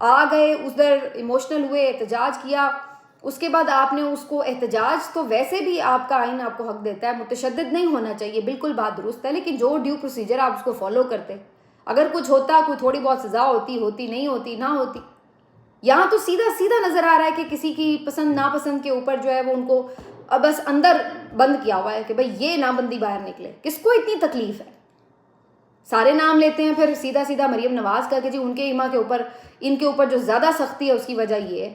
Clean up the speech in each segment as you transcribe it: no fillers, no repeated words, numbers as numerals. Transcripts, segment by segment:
آ گئے ادھر ایموشنل ہوئے, احتجاج کیا, اس کے بعد آپ نے اس کو احتجاج تو ویسے بھی آپ کا آئین آپ کو حق دیتا ہے, متشدد نہیں ہونا چاہیے, بالکل بات درست ہے, لیکن جو ڈیو پروسیجر آپ اس کو فالو کرتے, اگر کچھ ہوتا, کوئی تھوڑی بہت سزا ہوتی نہیں ہوتی, نہ ہوتی. یہاں تو سیدھا سیدھا نظر آ رہا ہے کہ کسی کی پسند ناپسند کے اوپر جو ہے وہ ان کو بس اندر بند کیا ہوا ہے کہ بھئی یہ نامبندی باہر نکلے. کس کو اتنی تکلیف ہے؟ سارے نام لیتے ہیں پھر سیدھا سیدھا مریم نواز کا کہ جی ان کے ایما کے اوپر, ان کے اوپر جو زیادہ سختی ہے اس کی وجہ یہ ہے.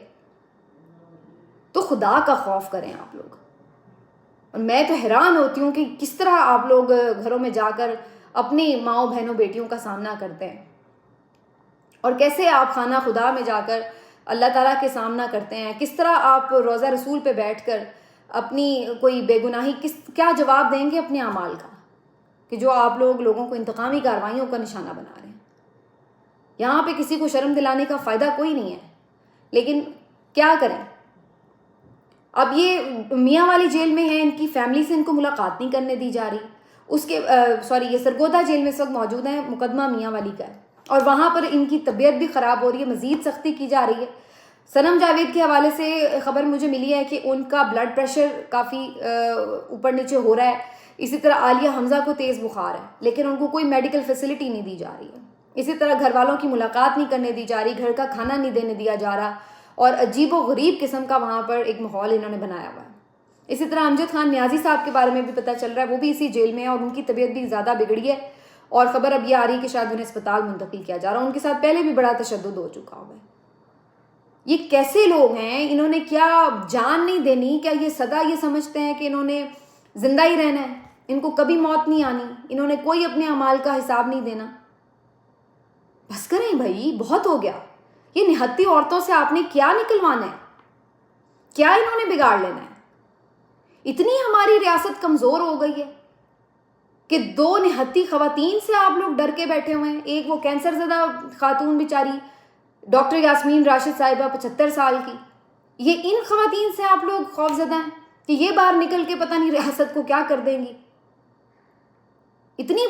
تو خدا کا خوف کریں آپ لوگ. اور میں تو حیران ہوتی ہوں کہ کس طرح آپ لوگ گھروں میں جا کر اپنی ماؤں بہنوں بیٹیوں کا سامنا کرتے ہیں, اور کیسے آپ خانہ خدا میں جا کر اللہ تعالیٰ کے سامنا کرتے ہیں, کس طرح آپ روضہ رسول پہ بیٹھ کر اپنی کوئی بے گناہی کیا جواب دیں گے اپنے اعمال کا, کہ جو آپ لوگوں کو انتقامی کارروائیوں کا نشانہ بنا رہے ہیں. یہاں پہ کسی کو شرم دلانے کا فائدہ کوئی نہیں ہے, لیکن کیا کریں. اب یہ میاں والی جیل میں ہیں, ان کی فیملی سے ان کو ملاقات نہیں کرنے دی جا رہی. اس کے یہ سرگودا جیل میں اس وقت موجود ہیں, مقدمہ میاں والی کا ہے, اور وہاں پر ان کی طبیعت بھی خراب ہو رہی ہے, مزید سختی کی جا رہی ہے. صنم جاوید کے حوالے سے خبر مجھے ملی ہے کہ ان کا بلڈ پریشر کافی اوپر نیچے ہو رہا ہے. اسی طرح عالیہ حمزہ کو تیز بخار ہے, لیکن ان کو کوئی میڈیکل فیسلٹی نہیں دی جا رہی ہے. اسی طرح گھر والوں کی ملاقات نہیں کرنے دی جا رہی, گھر کا کھانا نہیں دینے دیا جا رہا, اور عجیب و غریب قسم کا وہاں پر ایک ماحول انہوں نے بنایا ہوا ہے. اسی طرح امجد خان نیازی صاحب کے بارے میں بھی پتہ چل رہا ہے, وہ بھی اسی جیل میں ہے اور ان کی طبیعت بھی زیادہ بگڑی ہے, اور خبر اب یہ آ رہی ہے کہ شاید انہیں اسپتال منتقل کیا جا رہا ہے. ان کے ساتھ پہلے بھی بڑا تشدد ہو چکا ہوا ہے. یہ کیسے لوگ ہیں؟ انہوں نے کیا جان نہیں دینی؟ کیا یہ سدا یہ سمجھتے ہیں کہ انہوں نے زندہ ہی رہنا ہے, ان کو کبھی موت نہیں آنی, انہوں نے کوئی اپنے اعمال کا حساب نہیں دینا؟ بس کریں بھائی, بہت ہو گیا. یہ نہتی عورتوں سے آپ نے کیا نکلوانا ہے؟ کیا انہوں نے بگاڑ لینا ہے؟ اتنی ہماری ریاست کمزور ہو گئی ہے کہ 2 نہتی خواتین سے آپ لوگ ڈر کے بیٹھے ہوئے ہیں. ایک وہ کینسر زدہ خاتون بیچاری ڈاکٹر یاسمین راشد صاحبہ 75 سال کی, یہ ان خواتین سے آپ لوگ خوف زدہ ہیں کہ یہ باہر نکل کے پتہ نہیں ریاست کو کیا کر دیں گی. اتنی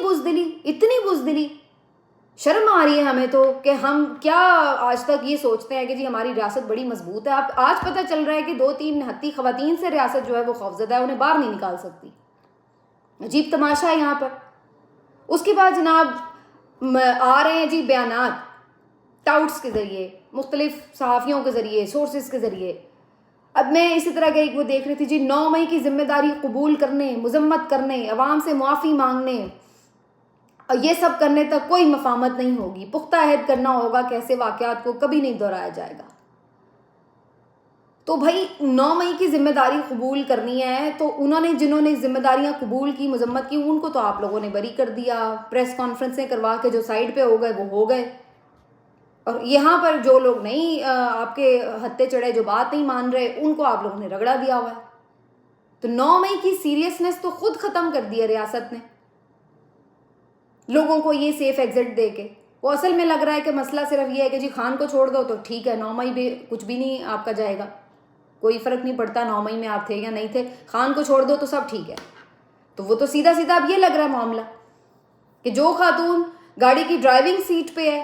بزدلی, شرم آ رہی ہے ہمیں تو کہ ہم کیا آج تک یہ سوچتے ہیں کہ جی ہماری ریاست بڑی مضبوط ہے. اب آج پتہ چل رہا ہے کہ 2-3 نہتی خواتین سے ریاست جو ہے وہ خوفزدہ ہے, انہیں باہر نہیں نکال سکتی. عجیب تماشا ہے یہاں پر. اس کے بعد جناب آ رہے ہیں جی بیانات ٹاؤٹس کے ذریعے, مختلف صحافیوں کے ذریعے, سورسز کے ذریعے. اب میں اسی طرح کا ایک وہ دیکھ رہی تھی جی, 9 مئی کی ذمہ داری قبول کرنے, مذمت کرنے, عوام سے معافی مانگنے, یہ سب کرنے تک کوئی مفاہمت نہیں ہوگی. پختہ عہد کرنا ہوگا کہ ایسے واقعات کو کبھی نہیں دہرایا جائے گا. تو بھائی 9 مئی کی ذمہ داری قبول کرنی ہے تو جنہوں نے ذمہ داریاں قبول کی, مذمت کی, ان کو تو آپ لوگوں نے بری کر دیا. پریس کانفرنسیں کروا کے جو سائڈ پہ ہو گئے وہ ہو گئے, اور یہاں پر جو لوگ نہیں آپ کے ہتے چڑھے, جو بات نہیں مان رہے, ان کو آپ لوگوں نے رگڑا دیا ہوا ہے. تو 9 مئی کی سیریسنس تو خود ختم کر دی ہے ریاست نے لوگوں کو یہ سیف ایگزٹ دے کے. وہ اصل میں لگ رہا ہے کہ مسئلہ صرف یہ ہے کہ جی خان کو چھوڑ دو تو ٹھیک ہے, 9 مئی بھی کچھ بھی نہیں آپ کا جائے گا, کوئی فرق نہیں پڑتا 9 مئی میں آپ تھے یا نہیں تھے, خان کو چھوڑ دو تو سب ٹھیک ہے. تو وہ تو سیدھا اب یہ لگ رہا ہے معاملہ کہ جو خاتون گاڑی کی ڈرائیونگ سیٹ پہ ہے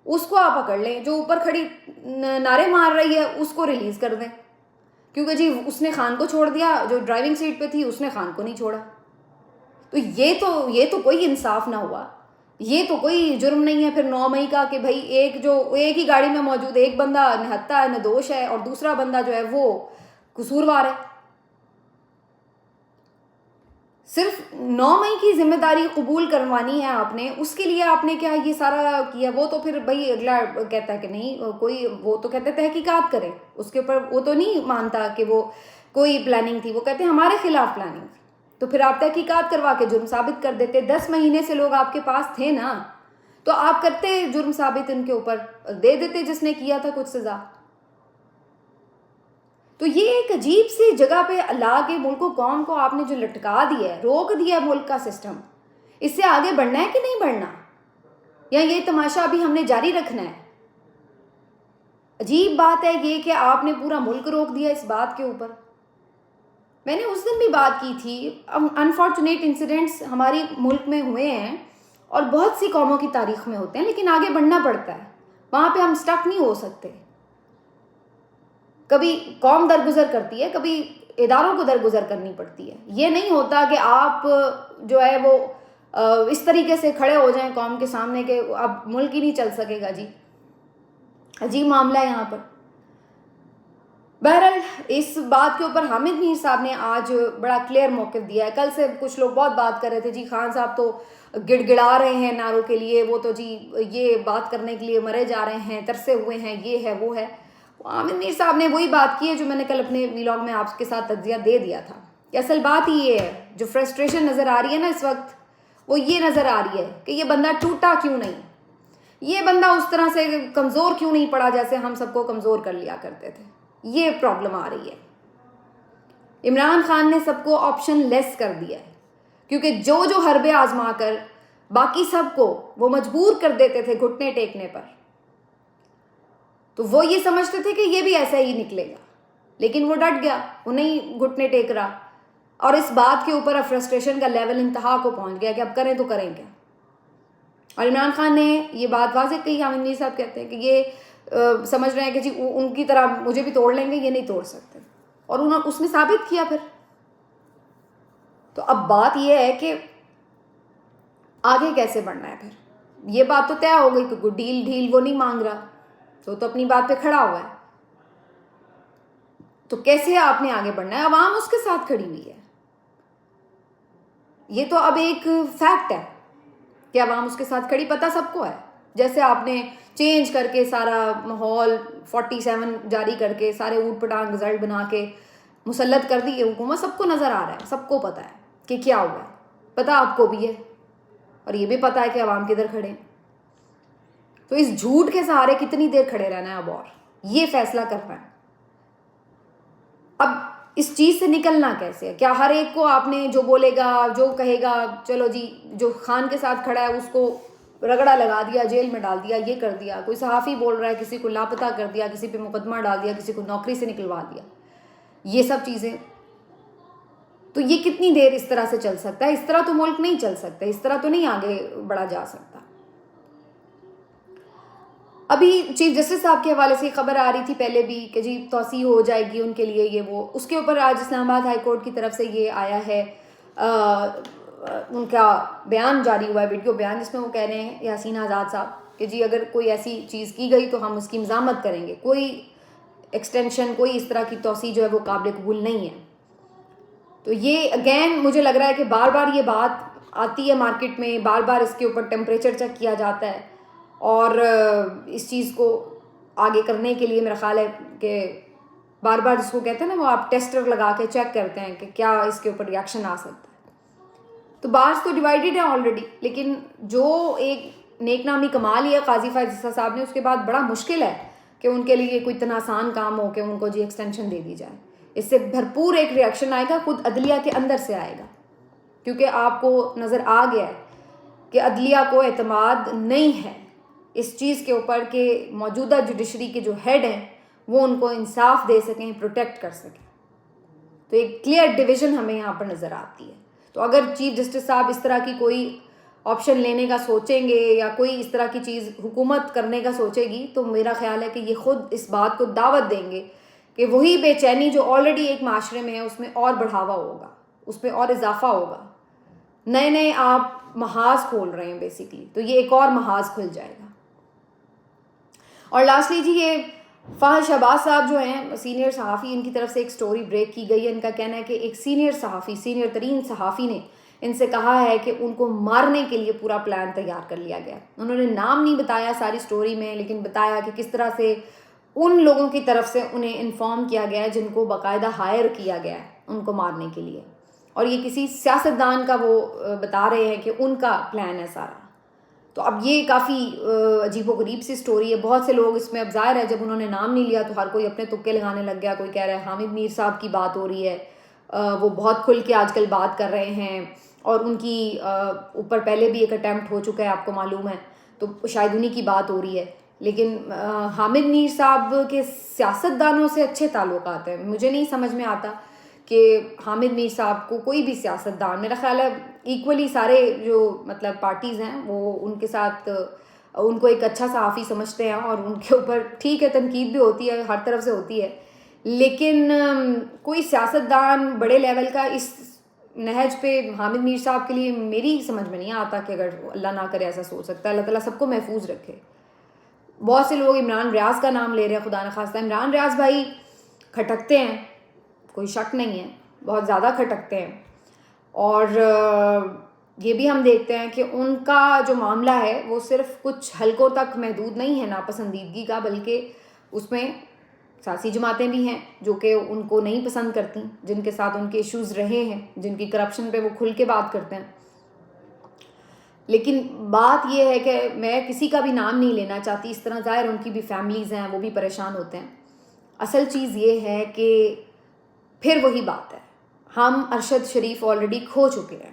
اس کو آپ پکڑ لیں, جو اوپر کھڑی نعرے مار رہی ہے اس کو ریلیز کر دیں, کیونکہ جی اس نے خان کو چھوڑ دیا, جو ڈرائیونگ سیٹ پہ تھی اس نے خان کو نہیں چھوڑا. تو یہ تو کوئی انصاف نہ ہوا, یہ تو کوئی جرم نہیں ہے پھر 9 مئی کا کہ بھائی ایک ہی گاڑی میں موجود ایک بندہ نہتا ہے, ندوش ہے, اور دوسرا بندہ جو ہے وہ قصوروار ہے. صرف 9 مئی کی ذمہ داری قبول کروانی ہے آپ نے, اس کے لیے آپ نے کیا یہ سارا کیا. وہ تو پھر بھائی اگلا کہتا ہے کہ نہیں کوئی, وہ تو کہتے تحقیقات کریں اس کے اوپر, وہ تو نہیں مانتا کہ وہ کوئی پلاننگ تھی, وہ کہتے ہیں ہمارے خلاف پلاننگ تھی. تو پھر آپ تحقیقات کروا کے جرم ثابت کر دیتے. 10 مہینے سے لوگ آپ کے پاس تھے نا, تو آپ کرتے جرم ثابت ان کے اوپر, دے دیتے جس نے کیا تھا کچھ سزا. تو یہ ایک عجیب سی جگہ پہ لا کے ملک و قوم کو آپ نے جو لٹکا دیا ہے, روک دیا ہے ملک کا سسٹم. اس سے آگے بڑھنا ہے کہ نہیں بڑھنا, یا یہ تماشا ابھی ہم نے جاری رکھنا ہے؟ عجیب بات ہے یہ کہ آپ نے پورا ملک روک دیا اس بات کے اوپر. میں نے اس دن بھی بات کی تھی, انفارچونیٹ انسیڈنٹس ہماری ملک میں ہوئے ہیں اور بہت سی قوموں کی تاریخ میں ہوتے ہیں, لیکن آگے بڑھنا پڑتا ہے. وہاں پہ ہم سٹک نہیں ہو سکتے. کبھی قوم درگزر کرتی ہے, کبھی اداروں کو درگزر کرنی پڑتی ہے. یہ نہیں ہوتا کہ آپ جو ہے وہ اس طریقے سے کھڑے ہو جائیں قوم کے سامنے کہ اب ملک ہی نہیں چل سکے گا. جی عجیب معاملہ ہے یہاں پر. بہرحال اس بات کے اوپر حامد میر صاحب نے آج بڑا کلیئر موقف دیا ہے. کل سے کچھ لوگ بہت بات کر رہے تھے, جی خان صاحب تو گڑ گڑا رہے ہیں نعروں کے لیے, وہ تو جی یہ بات کرنے کے لیے مرے جا رہے ہیں, ترسے ہوئے ہیں, یہ ہے وہ ہے. حامد میر صاحب نے وہی بات کی ہے جو میں نے کل اپنے ویلاگ میں آپ کے ساتھ تجزیہ دے دیا تھا کہ اصل بات ہی یہ ہے, جو فرسٹریشن نظر آ رہی ہے نا اس وقت, وہ یہ نظر آ رہی ہے کہ یہ بندہ ٹوٹا کیوں نہیں, یہ بندہ اس طرح سے کمزور کیوں نہیں پڑا جیسے ہم سب کو کمزور کر لیا کرتے تھے. یہ پرابلم آ رہی ہے. عمران خان نے سب کو آپشن لیس کر دیا ہے, کیونکہ جو حربے آزما کر باقی سب کو وہ مجبور کر دیتے تھے گھٹنے ٹیکنے پر, تو وہ یہ سمجھتے تھے کہ یہ بھی ایسا ہی نکلے گا, لیکن وہ ڈٹ گیا, وہ نہیں گھٹنے ٹیک رہا. اور اس بات کے اوپر اب فرسٹریشن کا لیول انتہا کو پہنچ گیا کہ اب کریں تو کریں کیا. اور عمران خان نے یہ بات واضح کہی, حامد میر صاحب کہتے ہیں کہ یہ سمجھ رہے ہیں کہ جی ان کی طرح مجھے بھی توڑ لیں گے, یہ نہیں توڑ سکتے, اور اس نے ثابت کیا پھر. تو اب بات یہ ہے کہ آگے کیسے بڑھنا ہے. پھر یہ بات تو طے ہو گئی کہ کوئی ڈیل ڈھیل وہ نہیں مانگ رہا, تو اپنی بات پہ کھڑا ہوا ہے. تو کیسے آپ نے آگے بڑھنا ہے؟ عوام اس کے ساتھ کھڑی ہوئی ہے. یہ تو اب ایک فیکٹ ہے کہ عوام اس کے ساتھ کھڑی, پتہ سب کو ہے. جیسے آپ نے چینج کر کے سارا ماحول 47 جاری کر کے سارے اوٹ پٹانگ رزلٹ بنا کے مسلط کر دی ہے حکومت, سب کو نظر آ رہا ہے, سب کو پتہ ہے کہ کیا ہوا ہے. پتہ آپ کو بھی ہے, اور یہ بھی پتہ ہے کہ عوام کدھر کھڑے ہیں. تو اس جھوٹ کے سہارے کتنی دیر کھڑے رہنا ہے اب, اور یہ فیصلہ کرنا ہے. اب اس چیز سے نکلنا کیسے ہے؟ کیا ہر ایک کو آپ نے جو بولے گا, جو کہے گا, چلو جی جو خان کے ساتھ کھڑا ہے اس کو رگڑا لگا دیا, جیل میں ڈال دیا, یہ کر دیا, کوئی صحافی بول رہا ہے کسی کو لاپتہ کر دیا, کسی پہ مقدمہ ڈال دیا, کسی کو نوکری سے نکلوا دیا, یہ سب چیزیں, تو یہ کتنی دیر اس طرح سے چل سکتا ہے؟ اس طرح تو ملک نہیں چل سکتا, اس طرح تو نہیں آگے بڑھا جا سکتا. ابھی چیف جسٹس صاحب کے حوالے سے خبر آ رہی تھی پہلے بھی کہ جی توسیع ہو جائے گی ان کے لیے, یہ وہ, اس کے اوپر آج اسلام آباد ہائی کورٹ کی طرف سے یہ آیا ہے, ان کا بیان جاری ہوا ہے, ویڈیو بیان, جس میں وہ کہہ رہے ہیں یاسین آزاد صاحب کہ جی اگر کوئی ایسی چیز کی گئی تو ہم اس کی مزاحمت کریں گے, کوئی ایکسٹینشن, کوئی اس طرح کی توسیع جو ہے وہ قابل قبول نہیں ہے. تو یہ اگین مجھے لگ رہا ہے کہ بار بار یہ بات آتی ہے مارکیٹ میں, بار بار اس کے اوپر ٹیمپریچر چیک کیا جاتا ہے, اور اس چیز کو آگے کرنے کے لیے میرا خیال ہے کہ بار بار اس کو کہتے ہیں نا وہ, آپ ٹیسٹر لگا کے چیک کرتے ہیں کہ کیا اس کے اوپر ریاکشن آ سکتا ہے. تو بارس تو ڈیوائیڈڈ ہے آلریڈی, لیکن جو ایک نیک نامی کما لیا قاضی فائز عیسیٰ صاحب نے, اس کے بعد بڑا مشکل ہے کہ ان کے لیے کوئی اتنا آسان کام ہو کہ ان کو جی ایکسٹینشن دے دی جائے. اس سے بھرپور ایک ریاکشن آئے گا, خود عدلیہ کے اندر سے آئے گا, کیونکہ آپ کو نظر آ گیا ہے کہ عدلیہ کو اعتماد نہیں ہے اس چیز کے اوپر کہ موجودہ جوڈیشری کے جو ہیڈ ہیں وہ ان کو انصاف دے سکیں, پروٹیکٹ کر سکیں. تو ایک کلیئر ڈویژن ہمیں یہاں پر نظر آتی ہے. تو اگر چیف جسٹس صاحب اس طرح کی کوئی آپشن لینے کا سوچیں گے یا کوئی اس طرح کی چیز حکومت کرنے کا سوچے گی, تو میرا خیال ہے کہ یہ خود اس بات کو دعوت دیں گے کہ وہی بے چینی جو آلریڈی ایک معاشرے میں ہے اس میں اور بڑھاوا ہوگا, اس میں اور اضافہ ہوگا. نئے نئے آپ محاذ کھول رہے ہیں بیسیکلی, تو یہ ایک اور محاذ کھل جائے گا. اور لاسٹلی جی یہ فہد شہباز صاحب جو ہیں سینئر صحافی, ان کی طرف سے ایک سٹوری بریک کی گئی ہے. ان کا کہنا ہے کہ ایک سینئر صحافی, سینئر ترین صحافی نے ان سے کہا ہے کہ ان کو مارنے کے لیے پورا پلان تیار کر لیا گیا. انہوں نے نام نہیں بتایا ساری سٹوری میں, لیکن بتایا کہ کس طرح سے ان لوگوں کی طرف سے انہیں انفارم کیا گیا ہے جن کو باقاعدہ ہائر کیا گیا ہے ان کو مارنے کے لیے, اور یہ کسی سیاستدان کا وہ بتا رہے ہیں کہ ان کا پلان ہے سارا. تو اب یہ کافی عجیب و غریب سی سٹوری ہے. بہت سے لوگ اس میں, اب ظاہر ہے جب انہوں نے نام نہیں لیا تو ہر کوئی اپنے تکے لگانے لگ گیا. کوئی کہہ رہا ہے حامد میر صاحب کی بات ہو رہی ہے, وہ بہت کھل کے آج کل بات کر رہے ہیں, اور ان کی اوپر پہلے بھی ایک اٹیمپٹ ہو چکا ہے آپ کو معلوم ہے, تو شاید انہی کی بات ہو رہی ہے. لیکن حامد میر صاحب کے سیاستدانوں سے اچھے تعلقات ہیں. مجھے نہیں سمجھ میں آتا کہ حامد میر صاحب کو کوئی بھی سیاستدان, میرا خیال ہے ایکولی سارے جو مطلب پارٹیز ہیں وہ ان کے ساتھ ان کو ایک اچھا صحافی سمجھتے ہیں اور ان کے اوپر ٹھیک ہے تنقید بھی ہوتی ہے، ہر طرف سے ہوتی ہے، لیکن کوئی سیاستدان بڑے لیول کا اس نہج پہ حامد میر صاحب کے لیے میری سمجھ میں نہیں آتا کہ اگر اللہ نہ کرے ایسا سوچ سکتا ہے. اللہ تعالیٰ سب کو محفوظ رکھے. بہت سے لوگ عمران ریاض کا نام لے رہے ہیں، خدا نخواستہ. عمران ریاض بھائی کھٹکتے ہیں، کوئی شک نہیں ہے، بہت زیادہ کھٹکتے ہیں، اور یہ بھی ہم دیکھتے ہیں کہ ان کا جو معاملہ ہے وہ صرف کچھ حلقوں تک محدود نہیں ہے ناپسندیدگی کا، بلکہ اس میں سیاسی جماعتیں بھی ہیں جو کہ ان کو نہیں پسند کرتی، جن کے ساتھ ان کے ایشوز رہے ہیں، جن کی کرپشن پہ وہ کھل کے بات کرتے ہیں. لیکن بات یہ ہے کہ میں کسی کا بھی نام نہیں لینا چاہتی، اس طرح ظاہر ان کی بھی فیملیز ہیں، وہ بھی پریشان ہوتے ہیں. اصل چیز یہ ہے کہ پھر وہی بات ہے، ہم ارشد شریف آلریڈی کھو چکے ہیں.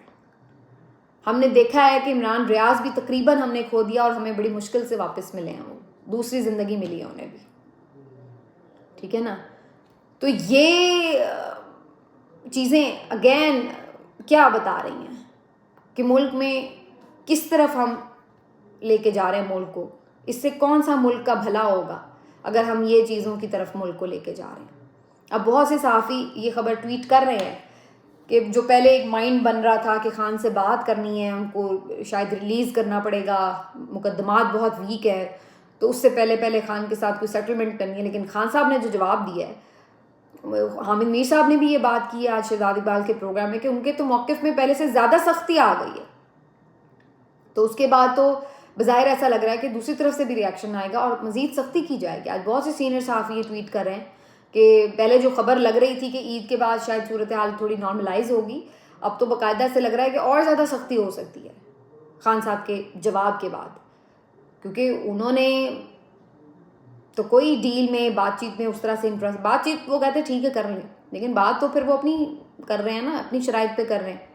ہم نے دیکھا ہے کہ عمران ریاض بھی تقریباً ہم نے کھو دیا اور ہمیں بڑی مشکل سے واپس ملے ہیں، وہ دوسری زندگی ملی ہے انہیں بھی. ٹھیک ہے نا؟ تو یہ چیزیں اگین کیا بتا رہی ہیں کہ ملک میں کس طرف ہم لے کے جا رہے ہیں ملک کو. اس سے کون سا ملک کا بھلا ہوگا اگر ہم یہ چیزوں کی طرف ملک کو لے کے جا رہے ہیں. اب بہت سے صحافی یہ خبر ٹویٹ کر رہے ہیں کہ جو پہلے ایک مائنڈ بن رہا تھا کہ خان سے بات کرنی ہے، ان کو شاید ریلیز کرنا پڑے گا، مقدمات بہت ویک ہے، تو اس سے پہلے خان کے ساتھ کوئی سیٹلمنٹ کرنی ہے. لیکن خان صاحب نے جو جواب دیا ہے، حامد میر صاحب نے بھی یہ بات کی ہے آج شہزاد اقبال کے پروگرام میں کہ ان کے تو موقف میں پہلے سے زیادہ سختی آ گئی ہے. تو اس کے بعد تو بظاہر ایسا لگ رہا ہے کہ دوسری طرف سے بھی ریئیکشن آئے گا اور مزید سختی کی جائے گی. آج بہت سے سینئر صحافی یہ ٹویٹ کر رہے ہیں کہ پہلے جو خبر لگ رہی تھی کہ عید کے بعد شاید صورتحال تھوڑی نارملائز ہوگی، اب تو باقاعدہ سے لگ رہا ہے کہ اور زیادہ سختی ہو سکتی ہے خان صاحب کے جواب کے بعد، کیونکہ انہوں نے تو کوئی ڈیل میں بات چیت میں اس طرح سے بات چیت وہ کہتے ہیں ٹھیک ہے کر لیں، لیکن بات تو پھر وہ اپنی کر رہے ہیں نا، اپنی شرائط پہ کر رہے ہیں.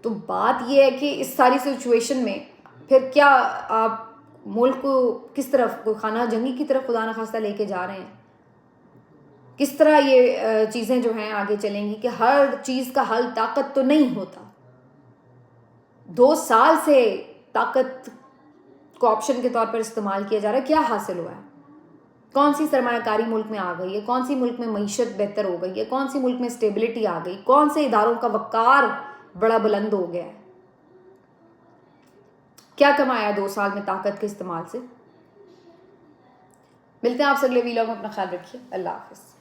تو بات یہ ہے کہ اس ساری سچویشن میں پھر کیا آپ ملک کو کس طرف، کوئی خانہ جنگی کی طرف خدا نخواستہ لے کے جا رہے ہیں؟ کس طرح یہ چیزیں جو ہیں آگے چلیں گی کہ ہر چیز کا حل طاقت تو نہیں ہوتا. 2 سال سے طاقت کو آپشن کے طور پر استعمال کیا جا رہا ہے. کیا حاصل ہوا ہے؟ کون سی سرمایہ کاری ملک میں آ گئی ہے؟ کون سی ملک میں معیشت بہتر ہو گئی ہے؟ کون سی ملک میں اسٹیبلٹی آ گئی؟ کون سے اداروں کا وقار بڑا بلند ہو گیا ہے؟ کیا کمایا 2 سال میں طاقت کے استعمال سے؟ ملتے ہیں آپ سے اگلے ویلاگ میں. اپنا خیال رکھیے. اللہ حافظ.